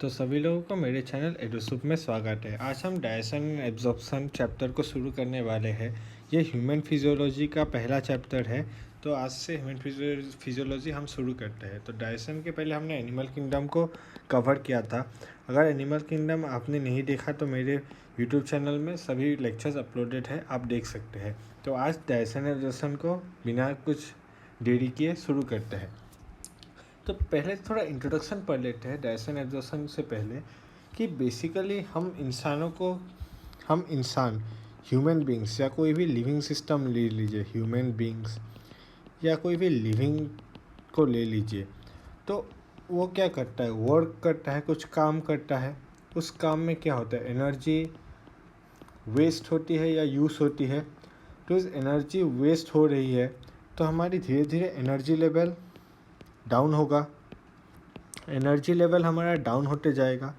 तो सभी लोगों को मेरे चैनल एडोसुप में स्वागत है। आज हम डाइजेशन एंड एब्जॉर्प्शन चैप्टर को शुरू करने वाले हैं। ये ह्यूमन फिजियोलॉजी का पहला चैप्टर है। तो आज से ह्यूमन फिजियोलॉजी हम शुरू करते हैं। तो डाइजेशन के पहले हमने एनिमल किंगडम को कवर किया था। अगर एनिमल किंगडम आपने नहीं देखा तो मेरे यूट्यूब चैनल में सभी लेक्चर्स अपलोडेड है, आप देख सकते हैं। तो आज डाइजेशन एंड एब्जॉर्प्शन को बिना कुछ देरी किए शुरू करते हैं। तो पहले थोड़ा इंट्रोडक्शन पढ़ लेते हैं डाइजेशन एब्जॉर्प्शन से पहले कि बेसिकली हम इंसान ह्यूमन बींग्स या कोई भी लिविंग सिस्टम ले लीजिए, ह्यूमन बींग्स या कोई भी लिविंग को ले लीजिए, तो वो क्या करता है, वर्क करता है, कुछ काम करता है। उस काम में क्या होता है, एनर्जी वेस्ट होती है या यूज़ होती है। तो इस एनर्जी वेस्ट हो रही है तो हमारी धीरे धीरे एनर्जी लेवल डाउन होगा। एनर्जी लेवल हमारा डाउन होते जाएगा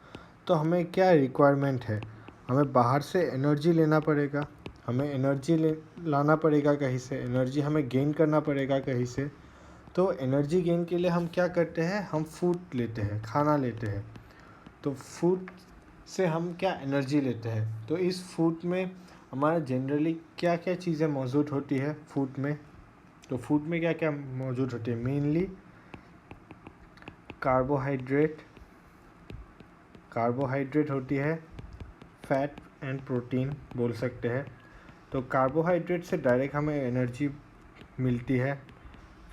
तो हमें क्या रिक्वायरमेंट है, हमें बाहर से एनर्जी लेना पड़ेगा, हमें एनर्जी लाना पड़ेगा कहीं से, एनर्जी हमें गेन करना पड़ेगा कहीं से। तो एनर्जी गेन के लिए हम क्या करते हैं, हम फूड लेते हैं, खाना लेते हैं। तो फूड से हम क्या एनर्जी लेते हैं। तो इस फूड में हमारा जनरली क्या क्या चीज़ें मौजूद होती है फूड में। तो फूड में क्या क्या मौजूद होती है, मेनली कार्बोहाइड्रेट होती है, फैट एंड प्रोटीन बोल सकते हैं। तो कार्बोहाइड्रेट से डायरेक्ट हमें एनर्जी मिलती है।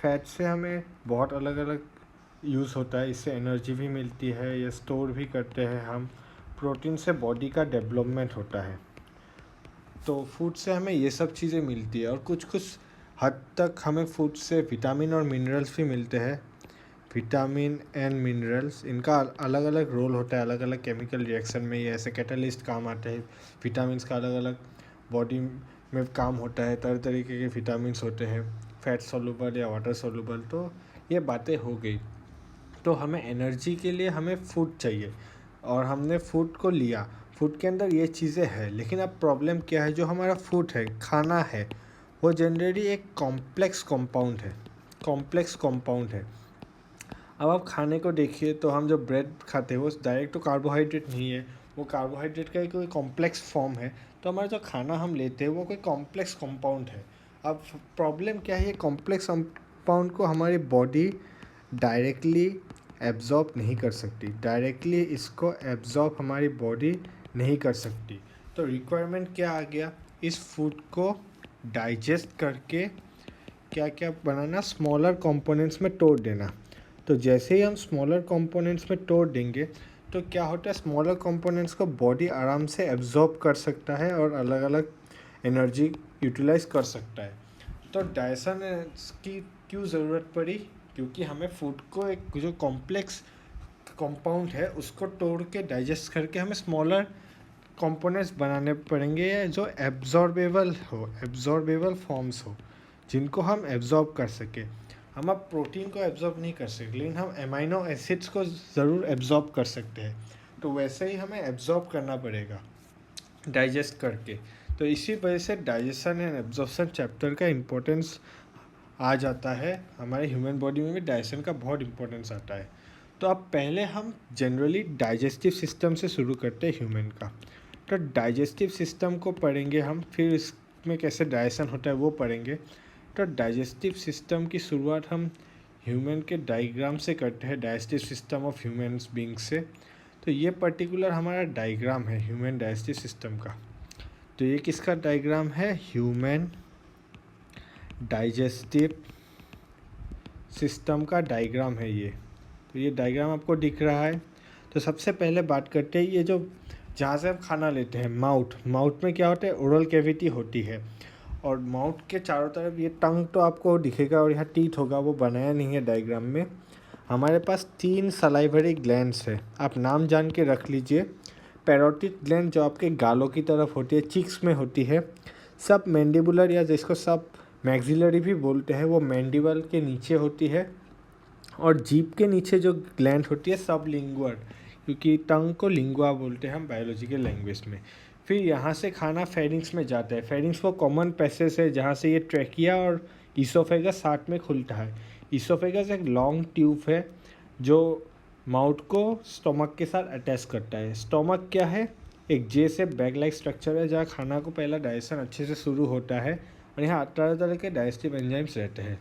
फैट से हमें बहुत अलग अलग यूज़ होता है, इससे एनर्जी भी मिलती है, या स्टोर भी करते हैं हम। प्रोटीन से बॉडी का डेवलपमेंट होता है। तो फूड से हमें ये सब चीज़ें मिलती है और कुछ कुछ हद तक हमें फूड से विटामिन और मिनरल्स भी मिलते हैं। विटामिन एंड मिनरल्स, इनका अलग अलग रोल होता है, अलग अलग केमिकल रिएक्शन में ये ऐसे कैटलिस्ट काम आते हैं। विटामिन्स का अलग अलग बॉडी में काम होता है, तरह तरीके के विटामिन्स होते हैं, फैट सोलुबल या वाटर सोलुबल। तो ये बातें हो गई। तो हमें एनर्जी के लिए हमें फूड चाहिए और हमने फूड को लिया, फूड के अंदर ये चीज़ें हैं। लेकिन अब प्रॉब्लम क्या है, जो हमारा फूड है, खाना है, वो जनरली एक कॉम्प्लेक्स कंपाउंड है। अब आप खाने को देखिए तो हम जो ब्रेड खाते हैं वो डायरेक्ट तो कार्बोहाइड्रेट नहीं है, वो कार्बोहाइड्रेट का कोई कॉम्प्लेक्स फॉर्म है। तो हमारा जो खाना हम लेते हैं वो कोई कॉम्प्लेक्स कंपाउंड है। अब प्रॉब्लम क्या है, ये कॉम्प्लेक्स कंपाउंड को हमारी बॉडी डायरेक्टली एब्जॉर्ब नहीं कर सकती, डायरेक्टली इसको एब्जॉर्ब हमारी बॉडी नहीं कर सकती। तो रिक्वायरमेंट क्या आ गया, इस फूड को डाइजेस्ट करके क्या क्या बनाना, स्मॉलर कंपोनेंट्स में तोड़ देना। तो जैसे ही हम स्मॉलर कंपोनेंट्स में तोड़ देंगे तो क्या होता है, स्मॉलर कंपोनेंट्स को बॉडी आराम से एब्जॉर्ब कर सकता है और अलग अलग एनर्जी यूटिलाइज कर सकता है। तो डाइजेशन की क्यों ज़रूरत पड़ी, क्योंकि हमें फूड को एक जो कॉम्प्लेक्स कंपाउंड है उसको तोड़ के डाइजेस्ट करके हमें स्मॉलर कंपोनेंट्स बनाने पड़ेंगे जो एब्जॉर्बेबल फॉर्म्स हो, जिनको हम एब्जॉर्ब कर सकें। हम अब प्रोटीन को एब्जॉर्ब नहीं कर सकते, लेकिन हम एमाइनो एसिड्स को ज़रूर एब्जॉर्ब कर सकते हैं। तो वैसे ही हमें एब्जॉर्ब करना पड़ेगा डाइजेस्ट करके। तो इसी वजह से डाइजेशन एंड एब्जॉर्प्शन चैप्टर का इम्पोर्टेंस आ जाता है। हमारे ह्यूमन बॉडी में भी डाइजेशन का बहुत इम्पोर्टेंस आता है। तो अब पहले हम जनरली डाइजेस्टिव सिस्टम से शुरू करते हैं ह्यूमन का। तो डाइजेस्टिव सिस्टम को पढ़ेंगे हम, फिर इसमें कैसे डाइजेशन होता है वो पढ़ेंगे। तो डाइजेस्टिव सिस्टम की शुरुआत हम ह्यूमन के डायग्राम से करते हैं, digestive system of humans being से। तो ये पर्टिकुलर हमारा डायग्राम है ह्यूमन डाइजेस्टिव सिस्टम का। तो ये किसका डायग्राम है, ह्यूमन डाइजेस्टिव सिस्टम का डायग्राम है ये। तो ये डायग्राम आपको दिख रहा है। तो सबसे पहले बात करते हैं, ये जो जहाँ से हम खाना लेते हैं, माउथ में क्या होता है, ओरल कैविटी होती है। और माउथ के चारों तरफ ये टंग तो आपको दिखेगा और यहाँ टीथ होगा, वो बनाया नहीं है डायग्राम में। हमारे पास 3 सलाइवरी ग्लैंड्स है, आप नाम जान के रख लीजिए। पैरोटिड ग्लैंड जो आपके गालों की तरफ होती है, चिक्स में होती है। सब मैंडिबुलर या जिसको सब मैक्सिलरी भी बोलते हैं, वो मैंडिबल के नीचे होती है। और जीभ के नीचे जो ग्लैंड होती है सब लिंगुअर, क्योंकि टंग को लिंगुआ बोलते हैं हम बायोलॉजिकल लैंग्वेज में। फिर यहाँ से खाना फेरिंग्स में जाता है। फेरिंग्स वो कॉमन पैसेज है जहाँ से ये ट्रैकिया और ईसोफेगस साथ में खुलता है। ईसोफेगस एक लॉन्ग ट्यूब है जो माउथ को स्टोमक के साथ अटैच करता है। स्टोमक क्या है? एक जे से बैग लाइक स्ट्रक्चर है जहाँ खाना को पहला डाइजेशन अच्छे से शुरू होता है और यहाँ तरह तरह के डाइजेस्टिव एंजाइम्स रहते हैं।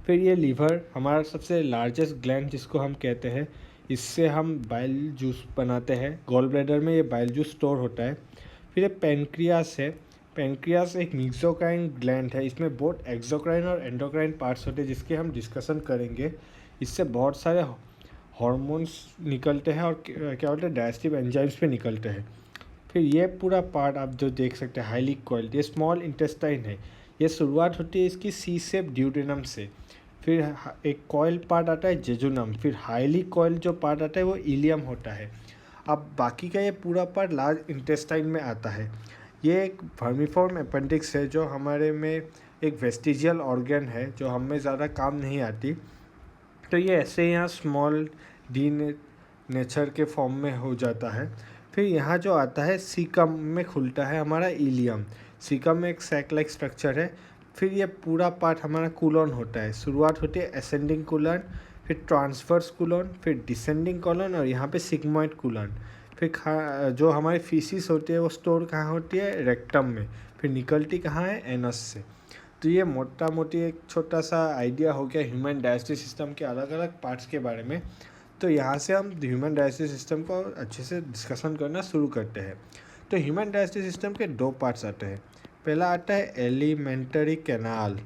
फिर ये लीवर हमारा सबसे लार्जेस्ट ग्लैंड जिसको हम कहते हैं, इससे हम बाइल जूस बनाते हैं। गॉल ब्लैडर में ये बाइल जूस स्टोर होता है। फिर ये पेनक्रियास है। पेनक्रियास एक मीक्सोक्राइन ग्लैंड है। इसमें बहुत एक्सोक्राइन और एंडोक्राइन पार्ट्स होते हैं जिसके हम डिस्कशन करेंगे। इससे बहुत सारे हार्मोन्स निकलते हैं और क्या बोलते हैं डाइजेस्टिव एंजाइम्स पे निकलते हैं। फिर ये पूरा पार्ट आप जो देख सकते हैं हाईली कॉइल्ड, ये स्मॉल इंटेस्टाइन है। ये शुरुआत होती है इसकी सी सेप ड्यूटेनम से। फिर एक कॉइल पार्ट आता है जेजुनम। फिर हाईली कॉइल जो पार्ट आता है वो इलियम होता है। अब बाकी का ये पूरा पार्ट लार्ज इंटेस्टाइन में आता है। ये एक वर्मीफॉर्म अपेंडिक्स है जो हमारे में एक वेस्टिजियल ऑर्गन है जो हमें ज़्यादा काम नहीं आती। तो ये ऐसे यहाँ स्मॉल डी नेचर के फॉर्म में हो जाता है। फिर यहाँ जो आता है सीकम में खुलता है हमारा इलियम। सीकम में एक सैक लाइक स्ट्रक्चर है। फिर ये पूरा पार्ट हमारा कूलॉन होता है। शुरुआत होती है असेंडिंग कूलॉन, फिर ट्रांसवर्स कूलॉन, फिर डिसेंडिंग कॉलॉन और यहाँ पे सिग्मॉइड कूलॉन। फिर जो हमारी फीसिस होती है वो स्टोर कहाँ होती है? रेक्टम में। फिर निकलती कहाँ है? एनस से। तो ये मोटा मोटी एक छोटा सा आइडिया हो गया ह्यूमन डाइजेस्टिव सिस्टम के अलग अलग पार्ट्स के बारे में। तो यहाँ से हम ह्यूमन डाइजेस्टिव सिस्टम को अच्छे से डिस्कशन करना शुरू करते हैं। तो ह्यूमन डाइजेस्टिव सिस्टम के दो पार्ट्स आते हैं। पहला आता है एलिमेंट्री कैनाल।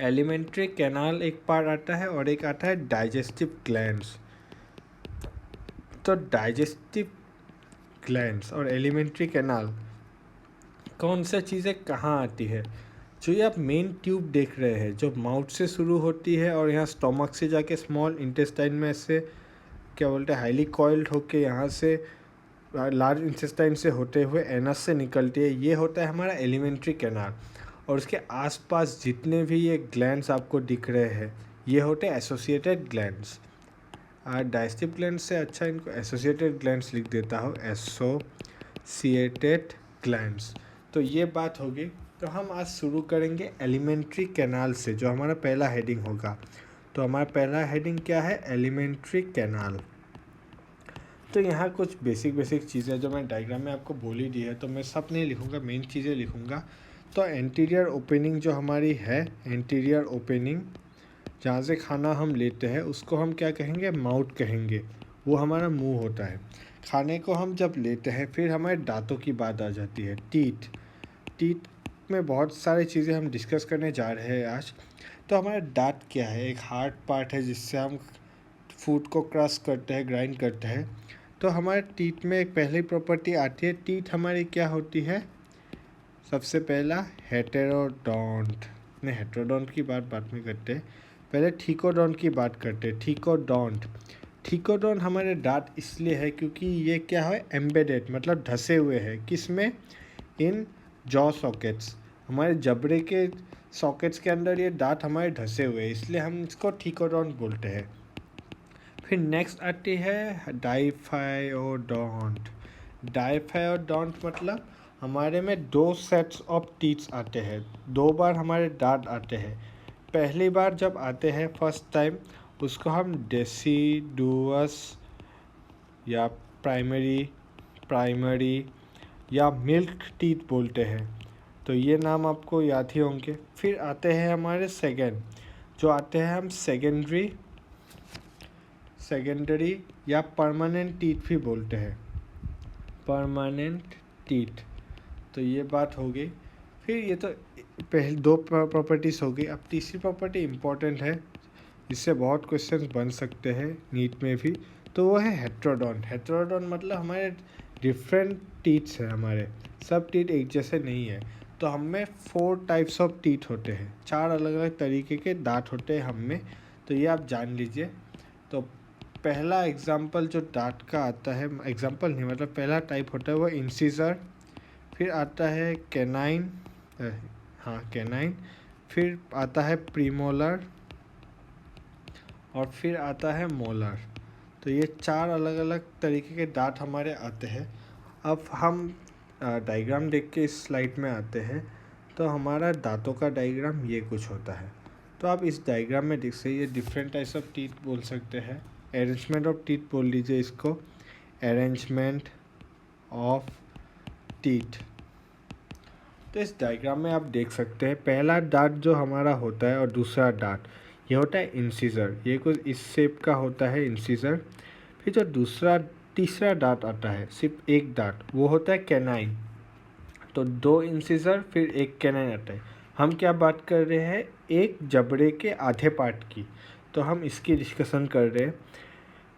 एलिमेंट्री कैनाल एक पार्ट आता है और एक आता है डाइजेस्टिव ग्लैंड्स। तो डाइजेस्टिव ग्लैंड्स और एलिमेंट्री कैनाल कौन सा चीज़ें कहाँ आती है? जो ये आप मेन ट्यूब देख रहे हैं जो माउथ से शुरू होती है और यहाँ स्टोमक से जाके स्मॉल इंटेस्टाइन में से क्या बोलते हैं हाईली कॉइल्ड होके यहाँ से लार्ज इंटेस्टाइन से होते हुए एनस से निकलती है। ये होता है हमारा एलिमेंट्री कैनाल। और उसके आसपास जितने भी ये ग्लैंड्स आपको दिख रहे हैं ये होते हैं एसोसिएटेड ग्लैंड्स। डाइजेस्टिव ग्लैंड्स से अच्छा इनको एसोसिएटेड ग्लैंड्स लिख देता हूँ, एसोसिएटेड ग्लैंड्स। तो ये बात होगी। तो हम आज शुरू करेंगे एलिमेंट्री कैनाल से जो हमारा पहला हेडिंग होगा। तो हमारा पहला हेडिंग क्या है? Alimentary canal. तो यहाँ कुछ बेसिक चीज़ें जो मैं डायग्राम में आपको बोल ही दी है तो मैं सब नहीं लिखूँगा, मेन चीज़ें लिखूँगा। तो एंटीरियर ओपनिंग जो हमारी है, एंटीरियर ओपनिंग जहाँ से खाना हम लेते हैं उसको हम क्या कहेंगे? माउथ कहेंगे। वो हमारा मुंह होता है। खाने को हम जब लेते हैं फिर हमारे दांतों की बात आ जाती है, टीथ। टीथ में बहुत सारी चीज़ें हम डिस्कस करने जा रहे हैं आज। तो हमारा दांत क्या है? एक हार्ड पार्ट है जिससे हम फूड को क्रश करते हैं, ग्राइंड करते हैं। तो हमारे टीथ में एक पहली प्रॉपर्टी आती है। टीथ हमारी क्या होती है? सबसे पहला हेटेरोडोंट। नहीं, हेटेरोडोंट की बात बाद में करते हैं, पहले ठीकोडोंट की बात करते हैं। ठीकोडोंट। ठीकोडोंट हमारे दांत इसलिए है क्योंकि ये क्या है? एम्बेडेड, मतलब धसे हुए हैं। किस में? इन जॉ सॉकेट्स। हमारे जबड़े के सॉकेट्स के अंदर ये दांत हमारे धसे हुए हैं, इसलिए हम इसको ठीकोडोंट बोलते हैं। फिर नेक्स्ट आती है डाइफायोडोंट। डाइफायोडोंट मतलब हमारे में दो सेट्स ऑफ टीथ्स आते हैं। दो बार हमारे दांत आते हैं। पहली बार जब आते हैं फर्स्ट टाइम उसको हम डेसिडुअस या प्राइमरी या मिल्क टीथ बोलते हैं। तो ये नाम आपको याद ही होंगे। फिर आते हैं हमारे सेकेंड, जो आते हैं हम सेकेंडरी या परमानेंट टीथ भी बोलते हैं, परमानेंट टीथ। तो ये बात हो गई। फिर ये तो पहले दो प्रॉपर्टीज़ हो गई। अब तीसरी प्रॉपर्टी इम्पॉर्टेंट है, इससे बहुत क्वेश्चंस बन सकते हैं नीट में भी। तो वो है हेटेरोडोंट। हेटेरोडोंट मतलब हमारे डिफरेंट टीथ्स हैं, हमारे सब टीथ एक जैसे नहीं है। तो हम में 4 टाइप्स ऑफ टीथ होते हैं, 4 अलग अलग तरीके के दांत होते हैं हम में। तो ये आप जान लीजिए। तो पहला एग्जाम्पल जो दांत का आता है, एग्जाम्पल नहीं मतलब पहला टाइप होता है वो इंसिजर। फिर आता है कैनाइन, कैनाइन। फिर आता है प्रीमोलर और फिर आता है मोलर। तो ये 4 अलग अलग तरीके के दांत हमारे आते हैं। अब हम डायग्राम देख के इस स्लाइड में आते हैं। तो हमारा दांतों का डायग्राम ये कुछ होता है। तो आप इस डायग्राम में देख सकते ये डिफरेंट टाइप्स ऑफ टीथ बोल सकते हैं। अरेंजमेंट ऑफ टीथ बोल लीजिए इसको, अरेंजमेंट ऑफ टीथ। तो इस डायग्राम में आप देख सकते हैं पहला दांत जो हमारा होता है और दूसरा दांत ये होता है इंसिजर, ये कुछ इस शेप का होता है इंसिजर। फिर जो तीसरा दांत आता है सिर्फ एक दांत, वो होता है कैनाइन। तो 2 इंसिजर फिर एक कैनाइन आता है। हम क्या बात कर रहे हैं, एक जबड़े के आधे पार्ट की, तो हम इसकी डिस्कशन कर रहे हैं।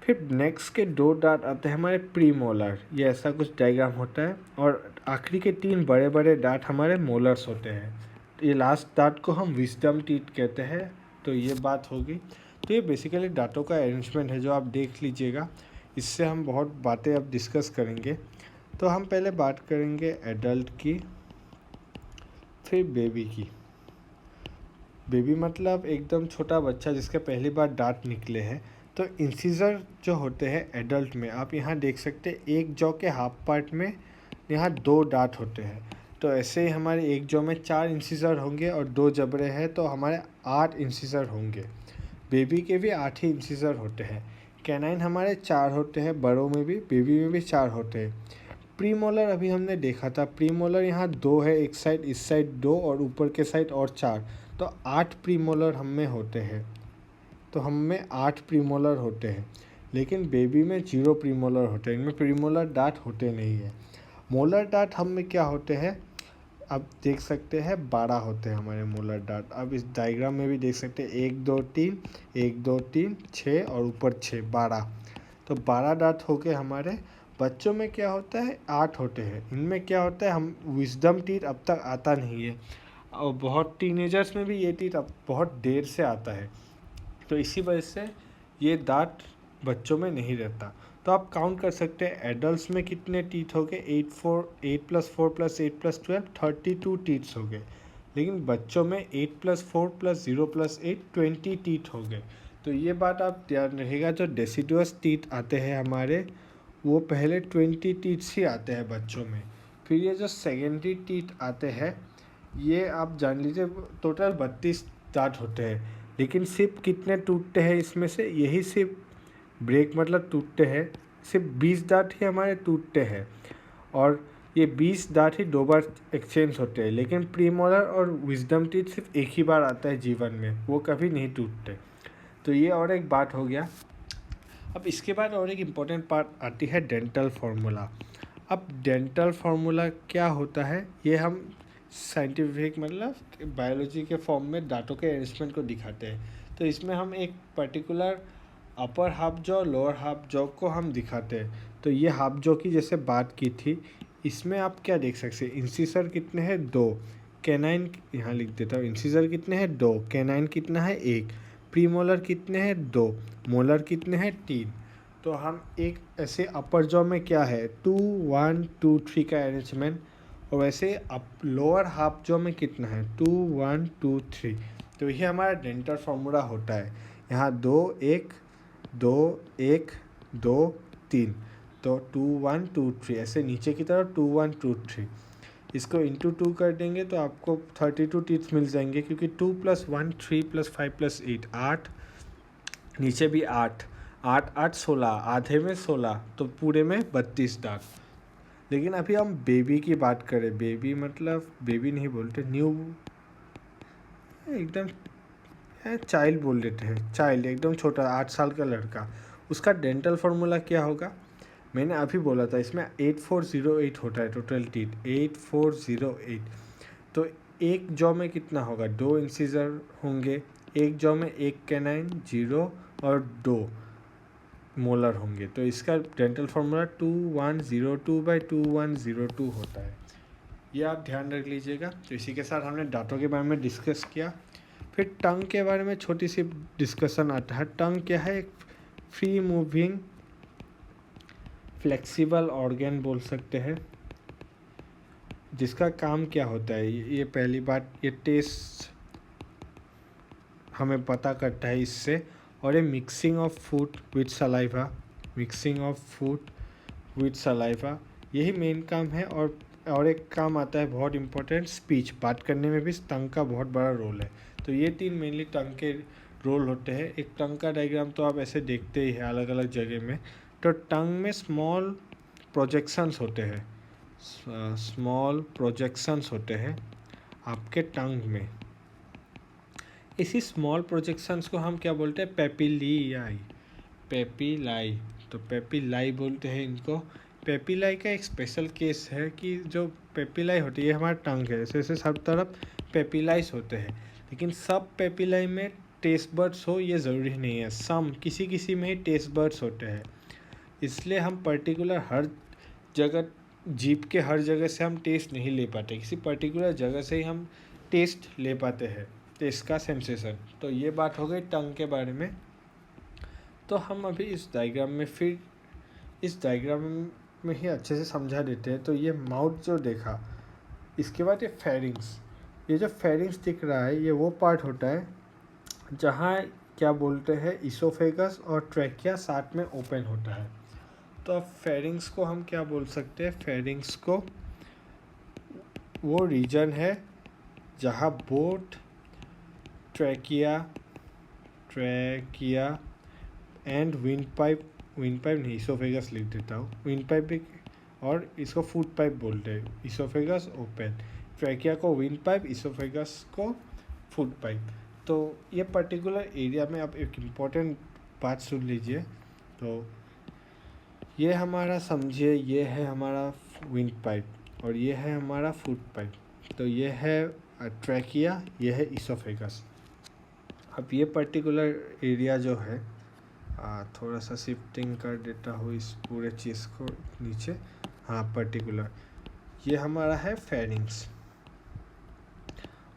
फिर नेक्स्ट के 2 दांत आते हैं हमारे प्री मोलर, ये ऐसा कुछ डायग्राम होता है। और आखिरी के 3 बड़े बड़े दांत हमारे मोलर्स होते हैं। तो ये लास्ट दांत को हम विजडम टीथ कहते हैं। तो ये बात होगी। तो ये बेसिकली दांतों का अरेंजमेंट है जो आप देख लीजिएगा, इससे हम बहुत बातें अब डिस्कस करेंगे। तो हम पहले बात करेंगे एडल्ट की, फिर बेबी की। बेबी मतलब एकदम छोटा बच्चा जिसके पहली बार दांत निकले हैं। तो इंसिजर जो होते हैं एडल्ट में, आप यहाँ देख सकते हैं एक जॉ के हाफ पार्ट में यहाँ 2 दांत होते हैं। तो ऐसे ही हमारे एक जॉ में 4 इंसिजर होंगे और 2 जबड़े हैं, तो हमारे 8 इंसिजर होंगे। बेबी के भी 8 ही इंसिजर होते हैं। कैनाइन हमारे 4 होते हैं, बड़ों में भी, बेबी में भी 4 होते हैं। प्री मोलर अभी हमने देखा था, प्री मोलर यहाँ 2 है, एक साइड, इस साइड 2 और ऊपर के साइड और 4, तो 8 प्री मोलर हम में होते हैं। तो हम में 8 प्री मोलर होते हैं। लेकिन बेबी में 0 प्री मोलर होते हैं, इनमें प्री मोलर दांत होते नहीं है। मोलर दांत हम में क्या होते हैं, अब देख सकते हैं 12 होते हैं हमारे मोलर दांत। अब इस डायग्राम में भी देख सकते हैं 1 2 3, 1 2 3 6 और ऊपर 6, 12। तो 12 दांत हो गए हमारे। बच्चों में क्या होता है, 8 होते हैं। इनमें क्या होता है, हम विजडम टीथ अब तक आता नहीं है, और बहुत टीनेजर्स में भी ये टीथ अब बहुत देर से आता है। तो इसी वजह से ये दांत बच्चों में नहीं रहता। तो आप काउंट कर सकते हैं एडल्ट्स में कितने टीथ हो गए, 8 + 4 + 8 + 12, 32 टीथ्स हो गए। लेकिन बच्चों में 8 + 4 + 0 + 8, 20 टीथ हो गए। तो ये बात आप ध्यान रखिएगा, जो डेसिडुअस टीथ आते हैं हमारे, वो पहले 20 टीथ्स ही आते हैं बच्चों में। फिर ये जो सेकेंडरी टीथ आते हैं, ये आप जान लीजिए टोटल 32 दांत होते हैं। लेकिन सिर्फ कितने टूटते हैं इसमें से, यही सिर्फ ब्रेक मतलब टूटते हैं, सिर्फ 20 दांत ही हमारे टूटते हैं। और ये 20 दांत ही 2 बार एक्सचेंज होते हैं। लेकिन प्रीमोलर और विजडम टीथ सिर्फ एक ही बार आता है जीवन में, वो कभी नहीं टूटते। तो ये और एक बात हो गया। अब इसके बाद और एक इम्पॉर्टेंट पार्ट आती है डेंटल फार्मूला। अब डेंटल फार्मूला क्या होता है, ये हम साइंटिफिक मतलब बायोलॉजी के फॉर्म में दांतों के अरेंजमेंट को दिखाते हैं। तो इसमें हम एक particular upper half jaw, lower half jaw को हम दिखाते हैं। तो ये हाफ जॉ की जैसे बात की थी, इसमें आप क्या देख सकते हैं, इंसिसर कितने हैं, 2, कैनाइन यहाँ लिख देता हूँ, इंसिसर कितने हैं, 2, कैनाइन कितना है, 1, प्रीमोलर कितने हैं, 2, मोलर कितने हैं, 3। तो हम एक ऐसे अपर जॉ में क्या है, 2 1 2 3 का अरेंजमेंट, और वैसे अप लोअर हाफ जॉ में कितना है, 2 1 2 3। तो ये हमारा डेंटल फार्मूला होता है। यहाँ 2 1 2 1 2 3, तो 2 1 2 3, ऐसे नीचे की तरफ 2 1 2 3। इसको इंटू 2 कर देंगे तो आपको 32 टीथ मिल जाएंगे, क्योंकि 2 + 1 3 + 5 + 8 8, नीचे भी 8 8 8 16, आधे में 16, तो पूरे में 32 दांत। लेकिन अभी हम बेबी की बात करें, बेबी मतलब बेबी नहीं बोलते, न्यू एकदम चाइल्ड बोल देते हैं, चाइल्ड एकदम छोटा 8 साल का लड़का, उसका डेंटल फार्मूला क्या होगा। मैंने अभी बोला था इसमें 8408 होता है टोटल टीथ, 8408। तो एक जॉ में कितना होगा, 2 इंसिजर होंगे, एक जॉ में 1 कैनाइन, 0 और 2 मोलर होंगे। तो इसका डेंटल फार्मूला 2102/2102 होता है। ये आप ध्यान रख लीजिएगा। तो इसी के साथ हमने दांतों के बारे में डिस्कस किया। फिर टंग के बारे में छोटी सी डिस्कशन आता है। टंग क्या है, एक फ्री मूविंग फ्लेक्सिबल ऑर्गन बोल सकते हैं, जिसका काम क्या होता है, ये पहली बात, ये टेस्ट हमें पता करता है इससे। और ये mixing of food with saliva, mixing of food with saliva, यही मेन काम है। और एक काम आता है बहुत इंपॉर्टेंट, स्पीच, बात करने में भी टंग का बहुत बड़ा रोल है। तो ये 3 मेनली टंग के रोल होते हैं। एक टंग का डायग्राम तो आप ऐसे देखते ही हैं अलग अलग जगह में। तो टंग में स्मॉल प्रोजेक्शंस होते हैं, स्मॉल प्रोजेक्शंस होते हैं आपके टंग में। इसी स्मॉल प्रोजेक्शंस को हम क्या बोलते हैं? पेपिलियाई, पेपिलाई। तो पेपिलाई बोलते हैं इनको। पेपिलाई का एक स्पेशल केस है कि जो पेपिलाई होती है, ये हमारा टंग है, जैसे सब तरफ पेपिलाइज होते हैं, लेकिन सब पेपिलाई में टेस्ट बर्ड्स हो ये ज़रूरी नहीं है। सम किसी किसी में ही टेस्ट बर्ड्स होते हैं, इसलिए हम पर्टिकुलर हर जगह, जीभ के हर जगह से हम टेस्ट नहीं ले पाते, किसी पर्टिकुलर जगह से ही हम टेस्ट ले पाते हैं, टेस्ट का सेंसेशन। तो ये बात हो गई टंग के बारे में। तो हम अभी इस डायग्राम में फिर इस डायग्राम में ही अच्छे से समझा देते हैं। तो ये माउथ जो देखा, इसके बाद ये फेरिंग्स, ये जो फेरिंग्स दिख रहा है ये वो पार्ट होता है जहाँ क्या बोलते हैं इसोफेगस और ट्रैकिया साथ में ओपन होता है। तो अब फेरिंग्स को हम क्या बोल सकते हैं? फेरिंग्स को वो रीजन है जहाँ both trachea and wind pipe नहीं, इसोफेगस लिख देता हूँ, विंड पाइप भी, और इसको फूड पाइप बोलते हैं। इसोफेगस ओपन, ट्रैकिया को विंड पाइप, इसोफेगस को फूड पाइप। तो ये पर्टिकुलर एरिया में आप एक इम्पॉर्टेंट बात सुन लीजिए। तो ये हमारा समझिए, ये है हमारा विंड पाइप और ये है हमारा फूड पाइप। तो ये है ट्रैकिया, ये है इसोफेगस। अब ये पर्टिकुलर एरिया जो है, थोड़ा सा शिफ्टिंग कर देता हूँ इस पूरे चीज़ को नीचे। हाँ, पर्टिकुलर ये हमारा है फेरिंग्स।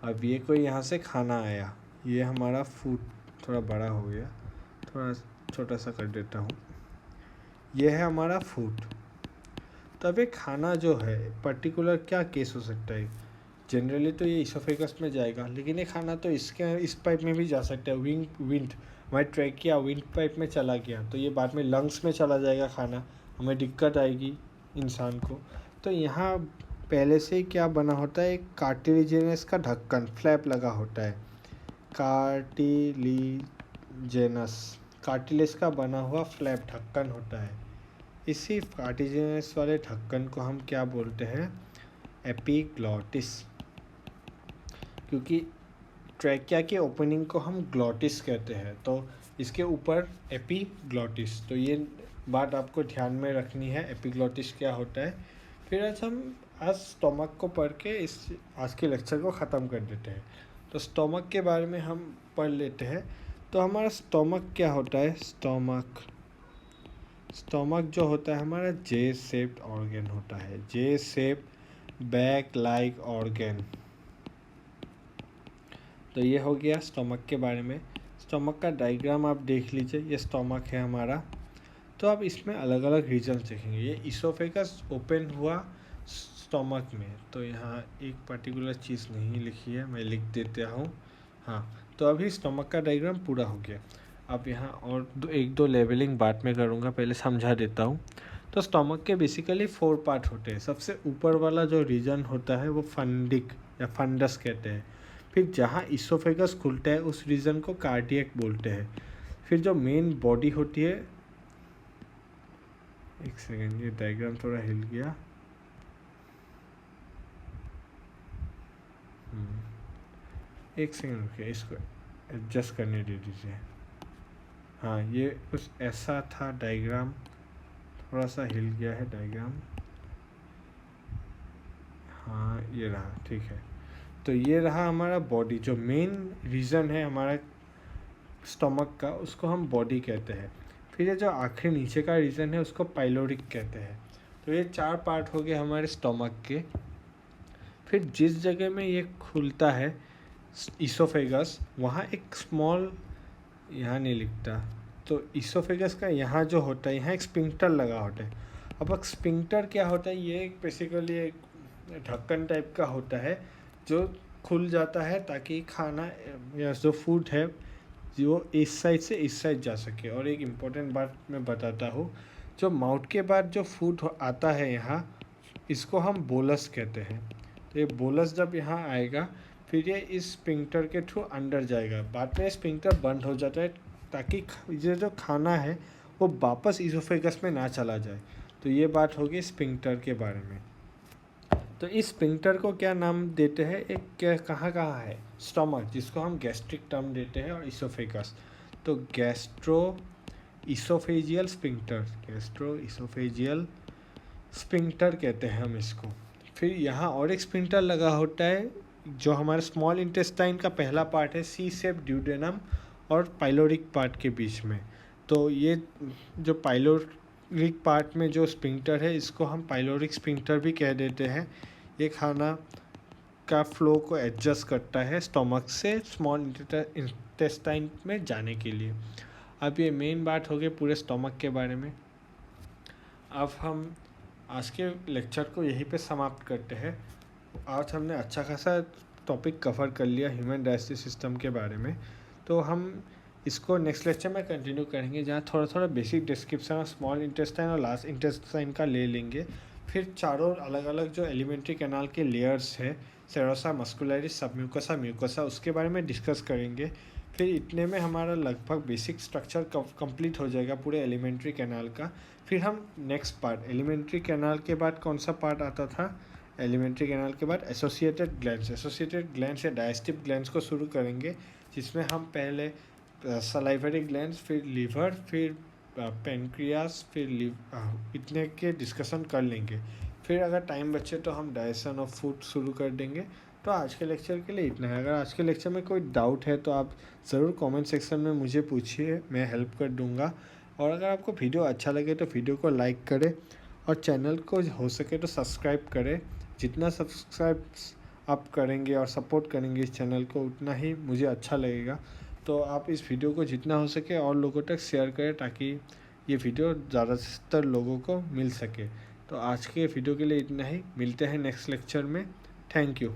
अब ये कोई यहाँ से खाना आया, ये हमारा फूड, थोड़ा बड़ा हो गया, थोड़ा छोटा सा कर देता हूँ, ये है हमारा फूड। तो अब ये खाना जो है पर्टिकुलर क्या केस हो सकता है? जनरली तो ये इसोफेगस में जाएगा, लेकिन ये खाना तो इस पाइप में भी जा सकता है। विंड हमारे ट्रैकिया विंड पाइप में चला गया तो ये बाद में लंग्स में चला जाएगा खाना, हमें दिक्कत आएगी इंसान को। तो यहाँ पहले से ही क्या बना होता है? एक कार्टिलेजिनस का ढक्कन, फ्लैप लगा होता है। कार्टिलेज का बना हुआ फ्लैप, ढक्कन होता है। इसी कार्टिलेजिनस वाले ढक्कन को हम क्या बोलते हैं? एपिग्लॉटिस। क्योंकि ट्रैकिया के ओपनिंग को हम ग्लॉटिस कहते हैं, तो इसके ऊपर एपिग्लॉटिस। तो ये बात आपको ध्यान में रखनी है, एपिग्लॉटिस क्या होता है। फिर आज स्टोमक को पढ़ के इस आज के लेक्चर को ख़त्म कर देते हैं। तो स्टोमक के बारे में हम पढ़ लेते हैं। तो हमारा स्टोमक क्या होता है? स्टोमक जो होता है हमारा जे शेप्ड ऑर्गन होता है, जे शेप बैक लाइक ऑर्गन। तो ये हो गया स्टोमक के बारे में। स्टोमक का डायग्राम आप देख लीजिए, ये स्टोमक है हमारा। तो आप इसमें अलग अलग रीजन्स देखेंगे। ये इसोफेगस ओपन हुआ स्टोमक में, तो यहाँ एक पर्टिकुलर चीज़ नहीं लिखी है, मैं लिख देता हूँ। हाँ, तो अभी स्टोमक का डायग्राम पूरा हो गया। अब यहाँ और एक दो लेवलिंग बाद में करूँगा, पहले समझा देता हूँ। तो स्टोमक के बेसिकली 4 पार्ट होते हैं। सबसे ऊपर वाला जो रीजन होता है वो फंडिक या फंडस कहते हैं। फिर जहाँ इसोफेगस खुलता है उस रीजन को कार्डियक बोलते हैं। फिर जो मेन बॉडी होती है, एक सेकेंड, ये डायग्राम थोड़ा हिल गया। एक सेकेंड रुकिए, इसको एडजस्ट करने दे दीजिए। हाँ, ये कुछ ऐसा था डायग्राम, थोड़ा सा हिल गया है डायग्राम। हाँ, ये रहा, ठीक है। तो ये रहा हमारा बॉडी, जो मेन रीज़न है हमारा स्टमक का, उसको हम बॉडी कहते हैं। फिर ये जो आखिरी नीचे का रीज़न है उसको पाइलोरिक कहते हैं। तो ये 4 पार्ट हो गए हमारे स्टमक के। फिर जिस जगह में ये खुलता है इसोफेगस, वहाँ एक स्मॉल, यहाँ नहीं लिखता, तो इसोफेगस का यहाँ जो होता है, यहाँ एक स्पिंक्टर लगा होता है। अब स्पिंक्टर क्या होता है? ये एक बेसिकली एक ढक्कन टाइप का होता है जो खुल जाता है ताकि खाना या जो फूड है जो इस साइड से इस साइड जा सके। और एक इम्पोर्टेंट बात मैं बताता हूँ, जो माउथ के बाद जो फूड आता है यहाँ, इसको हम बोलस कहते हैं। तो ये बोलस जब यहाँ आएगा, फिर ये इस स्पिंक्टर के थ्रू अंदर जाएगा। बाद में स्पिंक्टर बंद हो जाता है ताकि ये जो खाना है वो वापस इसोफेगस में ना चला जाए। तो ये बात होगी स्पिंक्टर के बारे में। तो इस स्पिंक्टर को क्या नाम देते हैं, एक क्या कहाँ है, स्टमक, जिसको हम गैस्ट्रिक टर्म देते हैं, और इसोफेगस। तो gastro oesophageal sphincter, gastro oesophageal sphincter कहते हैं हम इसको। फिर यहाँ और एक स्पिंक्टर लगा होता है जो हमारे स्मॉल इंटेस्टाइन का पहला पार्ट है, सी शेप ड्यूडेनम और पाइलोरिक पार्ट के बीच में। तो ये जो पाइलोरिक पार्ट में जो स्पिंक्टर है इसको हम पाइलोरिक स्पिंक्टर भी कह देते हैं। ये खाना का फ्लो को एडजस्ट करता है स्टमक से स्मॉल इंटेस्टाइन में जाने के लिए। अब ये मेन बात हो गई पूरे स्टमक के बारे में। अब हम आज के लेक्चर को यहीं पे समाप्त करते हैं। आज हमने अच्छा खासा टॉपिक कवर कर लिया ह्यूमन डाइजेस्टिव सिस्टम के बारे में। तो हम इसको नेक्स्ट लेक्चर में कंटिन्यू करेंगे, जहाँ थोड़ा थोड़ा basic description of small intestine और लार्ज इंटेस्टाइन का ले लेंगे। फिर चारों अलग अलग जो एलिमेंट्री कैनाल के लेयर्स है, सेरोसा, मस्कुलरिस, सबम्यूकोसा, म्यूकोसा, उसके बारे में डिस्कस करेंगे। फिर इतने में हमारा लगभग बेसिक स्ट्रक्चर कंप्लीट हो जाएगा पूरे एलिमेंट्री कैनाल का। फिर हम नेक्स्ट पार्ट, एलिमेंट्री कैनाल के बाद कौन सा पार्ट आता था, एलिमेंट्री कैनाल के बाद एसोसिएटेड ग्लैंड्स या डाइजेस्टिव ग्लैंड्स को शुरू करेंगे, जिसमें हम पहले सलाइवरी ग्लैंड्स, फिर लीवर, फिर पेनक्रियास, फिर इतने के डिस्कशन कर लेंगे। फिर अगर टाइम बचे तो हम डाइजेशन ऑफ फूड शुरू कर देंगे। तो आज के लेक्चर के लिए इतना है। अगर आज के लेक्चर में कोई डाउट है तो आप ज़रूर कमेंट सेक्शन में मुझे पूछिए, मैं हेल्प कर दूंगा। और अगर आपको वीडियो अच्छा लगे तो वीडियो को लाइक करें और चैनल को हो सके तो सब्सक्राइब करें। जितना सब्सक्राइब आप करेंगे और सपोर्ट करेंगे इस चैनल को, उतना ही मुझे अच्छा लगेगा। तो आप इस वीडियो को जितना हो सके और लोगों तक शेयर करें ताकि ये वीडियो ज़्यादातर लोगों को मिल सके। तो आज के वीडियो के लिए इतना ही, मिलते हैं नेक्स्ट लेक्चर में। Thank you.